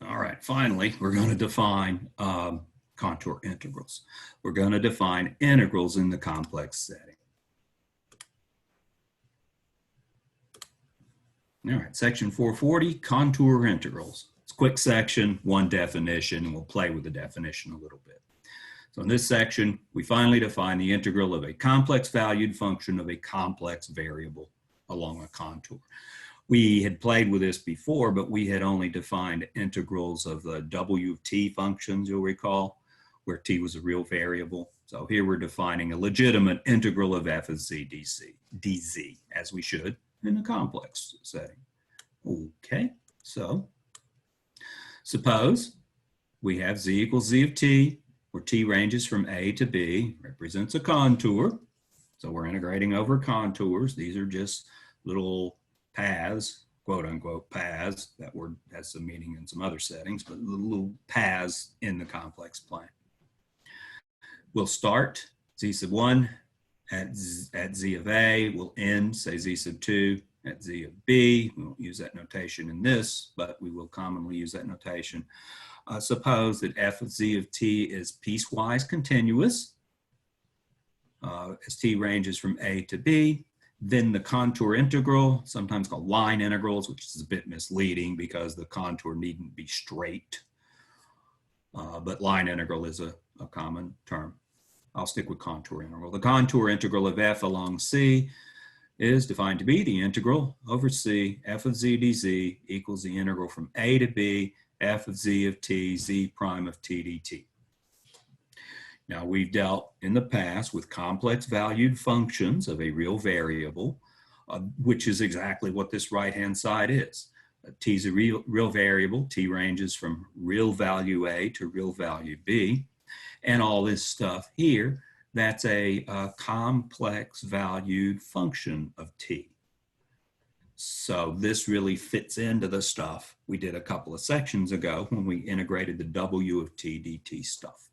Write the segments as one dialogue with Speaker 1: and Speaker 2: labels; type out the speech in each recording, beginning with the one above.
Speaker 1: All right, finally, we're going to define contour integrals. We're going to define integrals in the complex setting. All right, section 440, contour integrals. It's a quick section, one definition, and we'll play with the definition a little bit. So in this section, we finally define the integral of a complex valued function of a complex variable along a contour. We had played with this before, but we had only defined integrals of the W of t functions, you'll recall, where t was a real variable. So here we're defining a legitimate integral of f of z dz, as we should in a complex setting. Okay, so suppose we have z equals z of t, where t ranges from a to b, represents a contour. So we're integrating over contours. These are just little paths, quote unquote paths. That word has some meaning in some other settings, but little paths in the complex plane. We'll start z sub 1 at z of a. We'll end, say, z sub 2 at z of b. We won't use that notation in this, but we will commonly use that notation. Suppose that f of z of t is piecewise continuous as t ranges from a to b. Then the contour integral, sometimes called line integrals, which is a bit misleading because the contour needn't be straight. But line integral is a common term. I'll stick with contour integral. The contour integral of f along c is defined to be the integral over c, f of z dz equals the integral from a to b, f of z of t, z prime of t dt. Now, we've dealt in the past with complex valued functions of a real variable, which is exactly what this right-hand side is. T is a real variable. T ranges from real value A to real value B. And all this stuff here, that's a complex valued function of T. So this really fits into the stuff we did a couple of sections ago when we integrated the W of T dt stuff.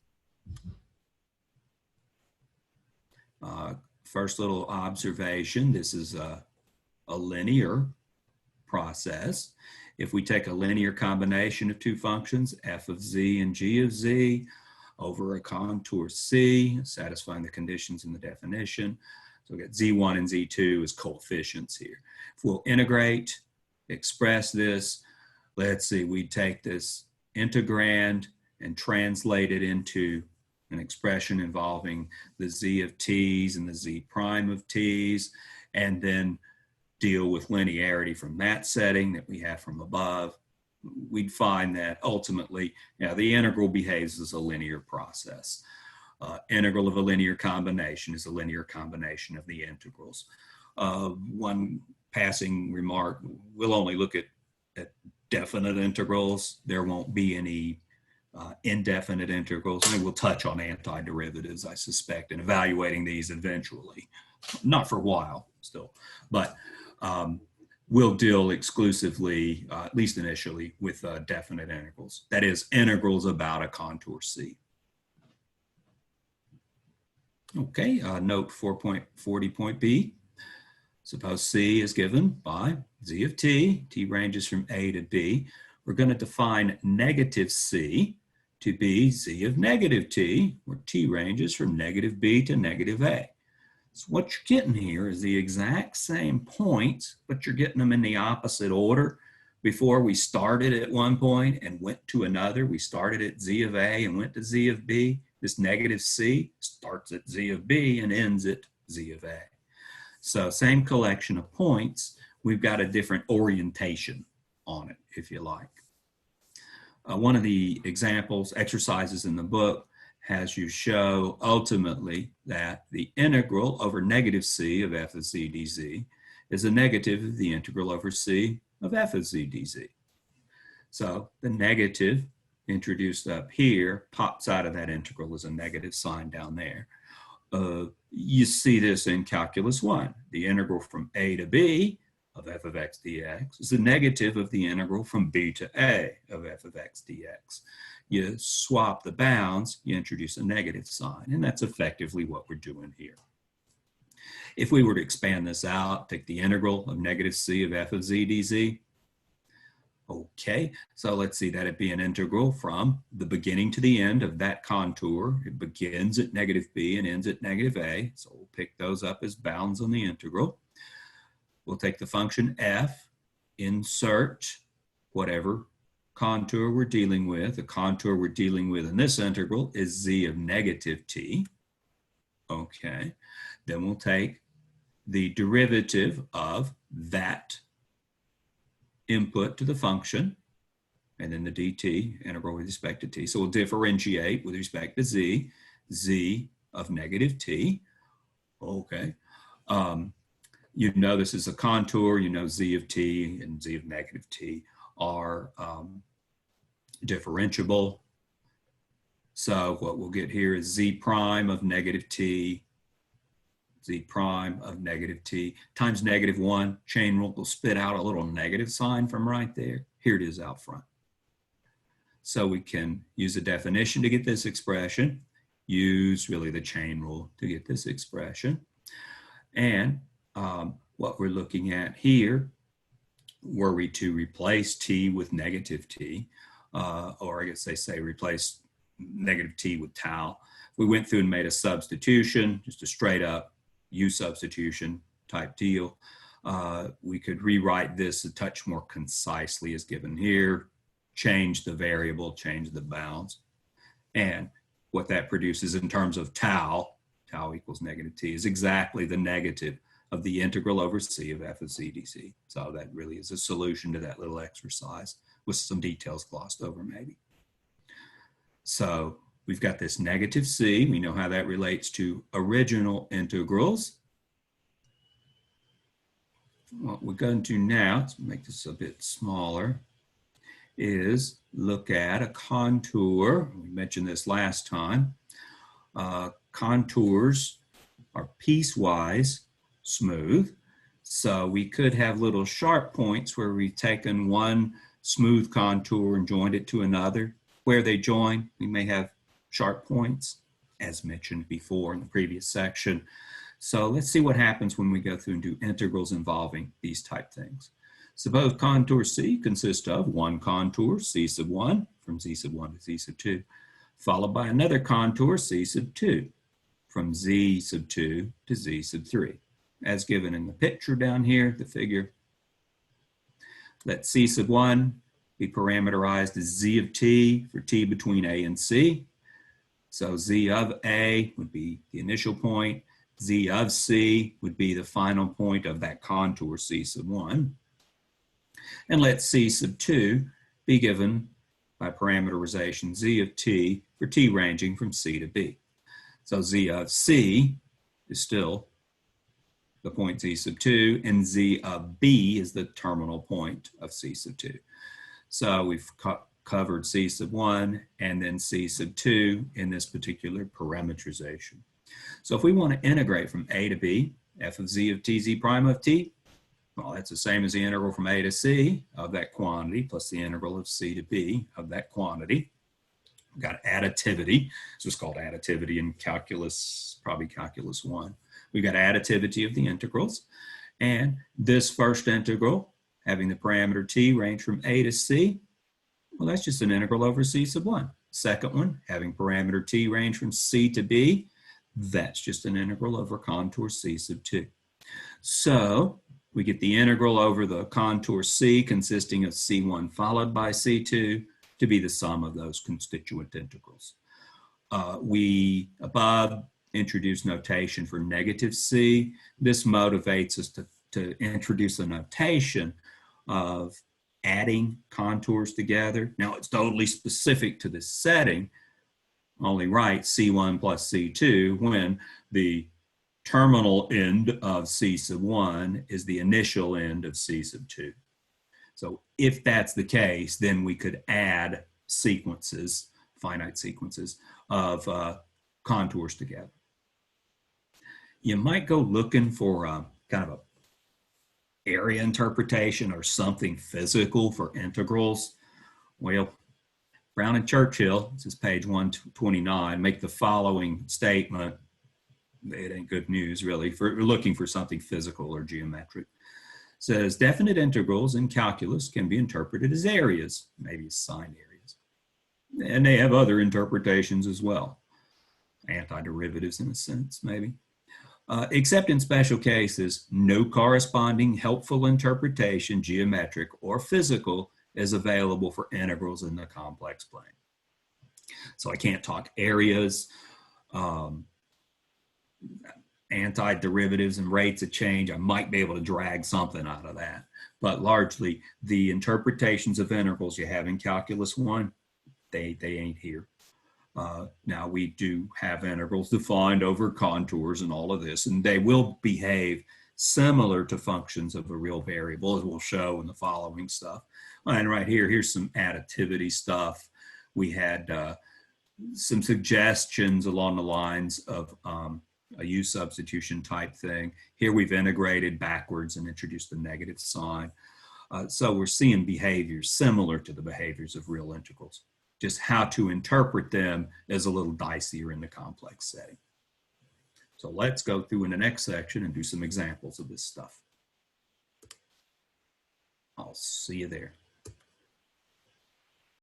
Speaker 1: First little observation, this is a linear process. If we take a linear combination of two functions, f of z and g of z, over a contour c, satisfying the conditions in the definition, so we get z1 and z2 as coefficients here. If we'll integrate, express this, let's see, we take this integrand and translate it into an expression involving the z of t's and the z prime of t's, and then deal with linearity from that setting that we have from above. We'd find that ultimately, the integral behaves as a linear process. Integral of a linear combination is a linear combination of the integrals. One passing remark, we'll only look at definite integrals. There won't be any indefinite integrals. I mean, we'll touch on antiderivatives, I suspect, and evaluating these eventually. Not for a while still, but we'll deal exclusively, at least initially, with definite integrals. That is, integrals about a contour C. Okay, note 4.40.b. Suppose C is given by z of t. T ranges from a to b. We're going to define negative c to be z of negative t, where t ranges from negative b to negative a. So what you're getting here is the exact same points, but you're getting them in the opposite order. Before we started at one point and went to another, we started at z of a and went to z of b. This negative c starts at z of b and ends at z of a. So same collection of points, we've got a different orientation on it, if you like. One of the exercises in the book has you show ultimately that the integral over negative c of f of z dz is a negative of the integral over c of f of z dz. So the negative introduced up here pops out of that integral as a negative sign down there. You see this in calculus 1. The integral from a to b of f of x dx is the negative of the integral from b to a of f of x dx. You swap the bounds, you introduce a negative sign, and that's effectively what we're doing here. If we were to expand this out, take the integral of negative c of f of z dz, Okay, so let's see that it be an integral from the beginning to the end of that contour. It begins at negative b and ends at negative a. So we'll pick those up as bounds on the integral. We'll take the function f, insert whatever contour we're dealing with. The contour we're dealing with in this integral is z of negative t. Okay, then we'll take the derivative of that input to the function, and then the dt, integral with respect to t. So we'll differentiate with respect to z, z of negative t. Okay. You know this is a contour. You know z of t and z of negative t are differentiable. So what we'll get here is z prime of negative t, z prime of negative t times negative 1. Chain rule will spit out a little negative sign from right there. Here it is out front. So we can use a definition to get this expression, use really the chain rule to get this expression. And what we're looking at here, were we to replace t with negative t, or I guess they say replace negative t with tau, we went through and made a substitution, just a straight up U substitution type deal. We could rewrite this a touch more concisely as given here, change the variable, change the bounds. And what that produces in terms of tau, tau equals negative t, is exactly the negative of the integral over c of f of z dc. So that really is a solution to that little exercise with some details glossed over maybe. So we've got this negative c. We know how that relates to original integrals. What we're going to now, let's make this a bit smaller, is look at a contour. We mentioned this last time. Contours are piecewise smooth. So we could have little sharp points where we've taken one smooth contour and joined it to another. Where they join, we may have sharp points, as mentioned before in the previous section. So let's see what happens when we go through and do integrals involving these type things. Suppose contour C consists of one contour, C sub 1, from Z sub 1 to Z sub 2, followed by another contour, C sub 2, from Z sub 2 to Z sub 3. As given in the picture down here, the figure, let C sub 1 be parameterized as Z of t for t between A and C. So Z of A would be the initial point. Z of C would be the final point of that contour C sub 1. And let C sub 2 be given by parameterization Z of t for t ranging from C to B. So Z of C is still the point Z sub 2, and Z of B is the terminal point of C sub 2. So we've covered C sub 1 and then C sub 2 in this particular parametrization. So if we want to integrate from A to B, f of z of t, z prime of t, well, that's the same as the integral from A to C of that quantity plus the integral of C to B of that quantity. We've got additivity. It's just called additivity in calculus, probably calculus 1. We've got additivity of the integrals. And this first integral, having the parameter t range from A to C, well, that's just an integral over C sub 1. Second one, having parameter t range from C to B, that's just an integral over contour C sub 2. So we get the integral over the contour C consisting of C1 followed by C2 to be the sum of those constituent integrals. We above introduce notation for negative C. This motivates us to introduce a notation of adding contours together. Now it's totally specific to this setting. Only write C1 plus C2 when the terminal end of C sub 1 is the initial end of C sub 2. So if that's the case, then we could add sequences, finite sequences of contours together. You might go looking for kind of a area interpretation or something physical for integrals. Well, Brown and Churchill, this is page 129, make the following statement. It ain't good news, really, for looking for something physical or geometric. Says definite integrals in calculus can be interpreted as areas, maybe as signed areas. And they have other interpretations as well. Antiderivatives in a sense, maybe. Except in special cases, no corresponding helpful interpretation, geometric or physical, is available for integrals in the complex plane. So I can't talk areas, antiderivatives and rates of change. I might be able to drag something out of that. But largely, the interpretations of integrals you have in Calculus 1, they ain't here. Now, we do have integrals defined over contours and all of this, and they will behave similar to functions of a real variable, as we'll show in the following stuff. And right here, here's some additivity stuff. We had some suggestions along the lines of a U substitution type thing. Here we've integrated backwards and introduced a negative sign. So we're seeing behaviors similar to the behaviors of real integrals. Just how to interpret them is a little dicier in the complex setting. So let's go through in the next section and do some examples of this stuff. I'll see you there.